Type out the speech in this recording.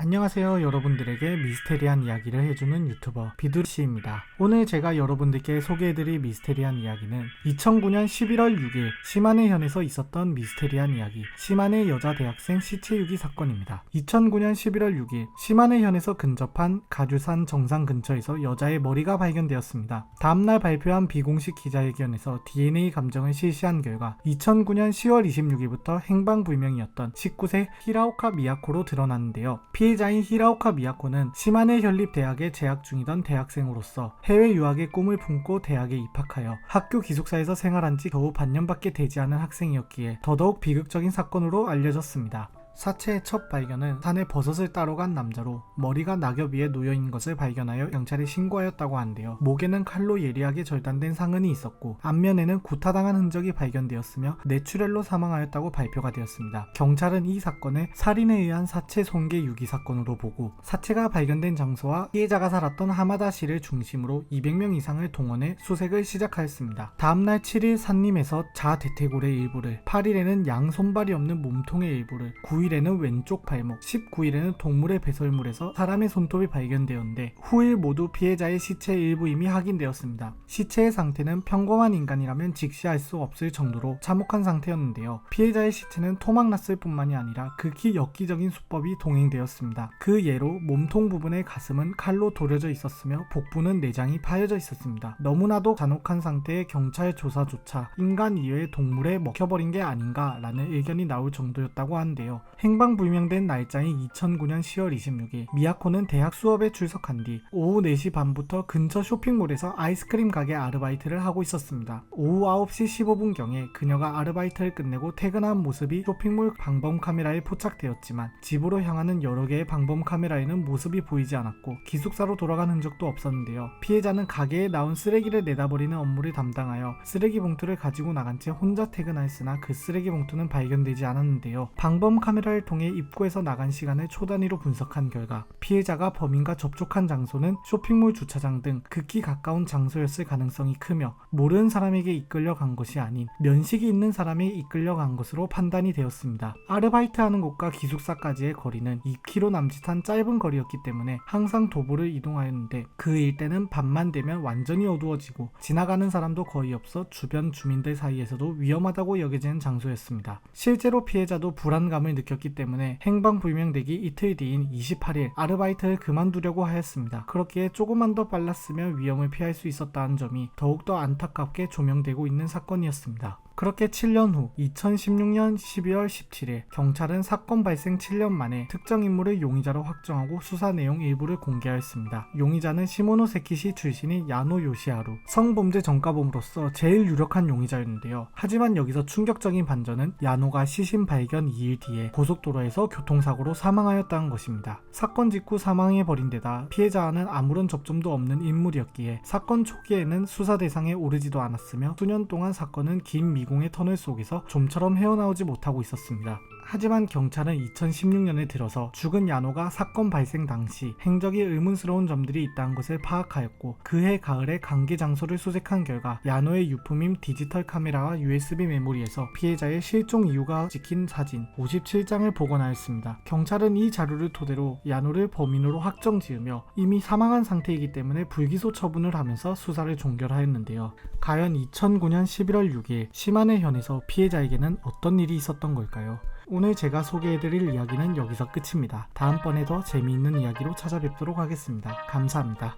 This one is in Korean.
안녕하세요. 여러분들에게 미스테리한 이야기를 해주는 유튜버 비두씨입니다. 오늘 제가 여러분들께 소개해드릴 미스테리한 이야기는 2009년 11월 6일 시마네현에서 있었던 미스테리한 이야기, 시마네 여자 대학생 시체 유기 사건입니다. 2009년 11월 6일 시마네현에서 근접한 가주산 정상 근처에서 여자의 머리가 발견되었습니다. 다음날 발표한 비공식 기자회견에서 DNA 감정을 실시한 결과 2009년 10월 26일부터 행방불명이었던 19세 히라오카 미야코로 드러났는데요. 피해자인 히라오카 미야코는 시마네 현립대학에 재학 중이던 대학생으로서 해외 유학의 꿈을 품고 대학에 입학하여 학교 기숙사에서 생활한 지 겨우 반년밖에 되지 않은 학생이었기에 더더욱 비극적인 사건으로 알려졌습니다. 사체의 첫 발견은 산에 버섯을 따러 간 남자로 머리가 낙엽 위에 놓여있는 것을 발견하여 경찰에 신고하였다고 하는데요. 목에는 칼로 예리하게 절단된 상흔이 있었고 앞면에는 구타당한 흔적이 발견되었으며 뇌출혈로 사망하였다고 발표가 되었습니다. 경찰은 이 사건을 살인에 의한 사체 손괴 유기 사건으로 보고 사체가 발견된 장소와 피해자가 살았던 하마다시를 중심으로 200명 이상을 동원해 수색을 시작하였습니다. 다음날 7일 산림에서 자대퇴골의 일부를, 8일에는 양 손발이 없는 몸통의 일부를, 9일에는 왼쪽 발목, 19일에는 동물의 배설물에서 사람의 손톱이 발견되었는데 후일 모두 피해자의 시체 일부임이 확인되었습니다. 시체의 상태는 평범한 인간이라면 직시할 수 없을 정도로 참혹한 상태였는데요. 피해자의 시체는 토막났을 뿐만이 아니라 극히 엽기적인 수법이 동행되었습니다. 그 예로 몸통 부분의 가슴은 칼로 도려져 있었으며 복부는 내장이 파여져 있었습니다. 너무나도 잔혹한 상태의 경찰 조사조차 인간 이외의 동물에 먹혀버린 게 아닌가라는 의견이 나올 정도였다고 하는데요. 행방불명된 날짜인 2009년 10월 26일 미야코는 대학 수업에 출석한 뒤 오후 4시 반부터 근처 쇼핑몰에서 아이스크림 가게 아르바이트를 하고 있었습니다. 오후 9시 15분경에 그녀가 아르바이트를 끝내고 퇴근한 모습이 쇼핑몰 방범 카메라에 포착되었지만 집으로 향하는 여러 개의 방범 카메라에는 모습이 보이지 않았고 기숙사로 돌아간 흔적도 없었는데요. 피해자는 가게에 나온 쓰레기를 내다버리는 업무를 담당하여 쓰레기 봉투를 가지고 나간 채 혼자 퇴근하였으나 그 쓰레기 봉투는 발견되지 않았는데요. 방범 카메라를 통해 입구에서 나간 시간을 초 단위로 분석한 결과 피해자가 범인과 접촉한 장소는 쇼핑몰 주차장 등 극히 가까운 장소였을 가능성이 크며 모르는 사람에게 이끌려간 것이 아닌 면식이 있는 사람에게 이끌려간 것으로 판단이 되었습니다. 아르바이트하는 곳과 기숙사까지의 거리는 2km 남짓한 짧은 거리였기 때문에 항상 도보를 이동하였는데 그 일대는 밤만 되면 완전히 어두워지고 지나가는 사람도 거의 없어 주변 주민들 사이에서도 위험하다고 여겨지는 장소였습니다. 실제로 피해자도 불안감을 느꼈기 때문에 행방불명되기 이틀 뒤인 28일 아르바이트를 그만두려고 하였습니다. 그렇기에 조금만 더 빨랐으면 위험을 피할 수 있었다는 점이 더욱더 안타깝게 조명되고 있는 사건이었습니다. 그렇게 7년 후 2016년 12월 17일 경찰은 사건 발생 7년 만에 특정 인물을 용의자로 확정하고 수사 내용 일부를 공개하였습니다. 용의자는 시모노세키시 출신인 야노 요시하루, 성범죄 전과범으로서 제일 유력한 용의자였는데요. 하지만 여기서 충격적인 반전은 야노가 시신 발견 2일 뒤에 고속도로에서 교통사고로 사망하였다는 것입니다. 사건 직후 사망해버린 데다 피해자와는 아무런 접점도 없는 인물이었기에 사건 초기에는 수사 대상에 오르지도 않았으며 수년 동안 사건은 긴 미공의 터널 속에서 좀처럼 헤어나오지 못하고 있었습니다. 하지만 경찰은 2016년에 들어서 죽은 야노가 사건 발생 당시 행적이 의문스러운 점들이 있다는 것을 파악하였고 그해 가을에 관계 장소를 수색한 결과 야노의 유품인 디지털 카메라와 USB 메모리에서 피해자의 실종 이유가 찍힌 사진 57장을 복원하였습니다. 경찰은 이 자료를 토대로 야노를 범인으로 확정지으며 이미 사망한 상태이기 때문에 불기소 처분을 하면서 수사를 종결하였는데요. 과연 2009년 11월 6일 시마네현에서 피해자에게는 어떤 일이 있었던 걸까요? 오늘 제가 소개해드릴 이야기는 여기서 끝입니다. 다음번에 더 재미있는 이야기로 찾아뵙도록 하겠습니다. 감사합니다.